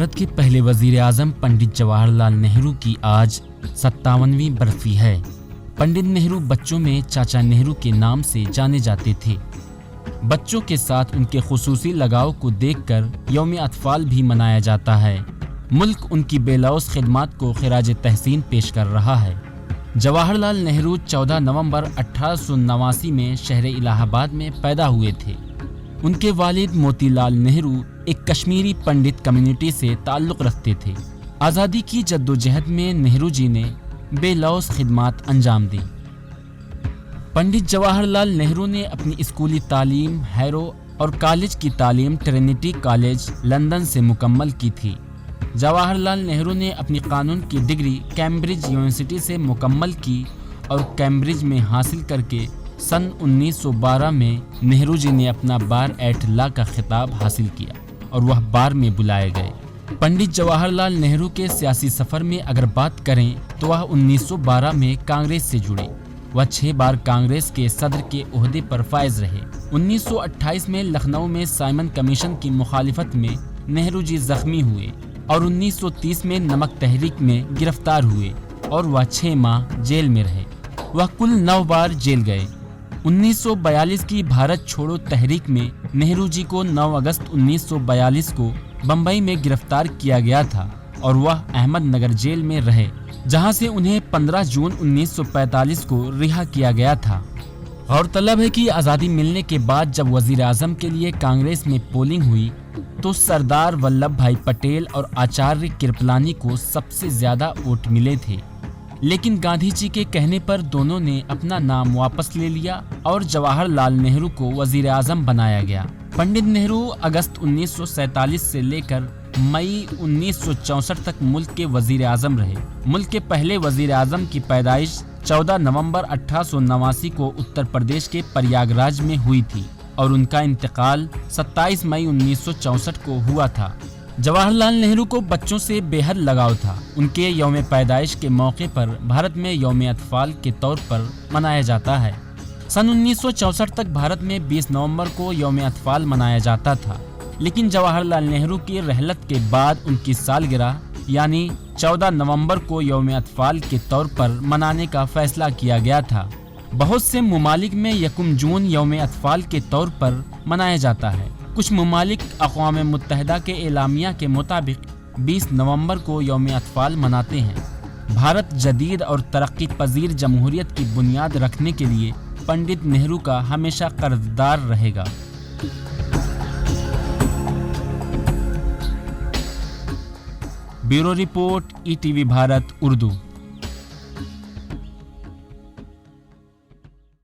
भारत के पहले वजीर आज़म पंडित जवाहरलाल नेहरू की आज 57वीं बरसी है। पंडित नेहरू बच्चों में चाचा नेहरू के नाम से जाने जाते थे। बच्चों के साथ उनके खुसूसी लगाव को देखकर यौम अतफाल भी मनाया जाता है। मुल्क उनकी बेलौस खिदमात को खिराज तहसीन पेश कर रहा है। जवाहरलाल नेहरू 14 नवंबर 1889 में शहर इलाहाबाद में पैदा हुए थे। उनके वालिद मोतीलाल नेहरू एक कश्मीरी पंडित कम्युनिटी से ताल्लुक़ रखते थे। आज़ादी की जद्दोजहद में नेहरू जी ने बेलौस खिदमात अंजाम दी। पंडित जवाहरलाल नेहरू ने अपनी स्कूली तालीम हैरो और कॉलेज की तालीम ट्रिनिटी कॉलेज लंदन से मुकम्मल की थी। जवाहरलाल नेहरू ने अपनी कानून की डिग्री कैम्ब्रिज यूनिवर्सिटी से मुकम्मल की और कैम्ब्रिज में हासिल करके सन 1912 में नेहरू जी ने अपना बार एट लॉ का खिताब हासिल किया और वह बार में बुलाए गए। पंडित जवाहरलाल नेहरू के सियासी सफ़र में अगर बात करें तो वह 1912 में कांग्रेस से जुड़े। वह 6 बार कांग्रेस के सदर के ओहदे पर फायज रहे। 1928 में लखनऊ में साइमन कमीशन की मुखालिफत में नेहरू जी जख्मी हुए और 1930 में नमक तहरीक में गिरफ्तार हुए और वह 6 माह जेल में रहे। वह कुल 9 बार जेल गए। 1942 की भारत छोड़ो तहरीक में नेहरू जी को 9 अगस्त 1942 को बम्बई में गिरफ्तार किया गया था और वह अहमदनगर जेल में रहे, जहां से उन्हें 15 जून 1945 को रिहा किया गया था। गौरतलब है कि आज़ादी मिलने के बाद जब वजीर आज़म के लिए कांग्रेस में पोलिंग हुई तो सरदार वल्लभ भाई पटेल और आचार्य कृपलानी को सबसे ज़्यादा वोट मिले थे, लेकिन गांधी जी के कहने पर दोनों ने अपना नाम वापस ले लिया और जवाहरलाल नेहरू को वजीर आज़म बनाया गया। पंडित नेहरू अगस्त 1947 से लेकर मई 1964 तक मुल्क के वजीर आज़म रहे। मुल्क के पहले वजीर आज़म की पैदाइश 14 नवंबर 1889 को उत्तर प्रदेश के प्रयागराज में हुई थी और उनका इंतकाल 27 मई 1964 को हुआ था। जवाहरलाल नेहरू को बच्चों से बेहद लगाव था। उनके यौम पैदाइश के मौके पर भारत में यौम अतफाल के तौर पर मनाया जाता है। सन 1964 तक भारत में 20 नवंबर को यौम अतफाल मनाया जाता था, लेकिन जवाहरलाल नेहरू की रहलत के बाद उनकी सालगिरह यानी 14 नवंबर को यौम अतफाल के तौर पर मनाने का फैसला किया गया था। बहुत से ममालिक में 1 जून यौम अतफाल के तौर पर मनाया जाता है। कुछ ममालिक अक़वाम मुत्तहिदा के एलामिया के मुताबिक 20 नवंबर को यौम अतफाल मनाते हैं। भारत जदीद और तरक्की पजीर जमहूरियत की बुनियाद रखने के लिए पंडित नेहरू का हमेशा कर्जदार रहेगा। Bureau report, ETV Bharat Urdu.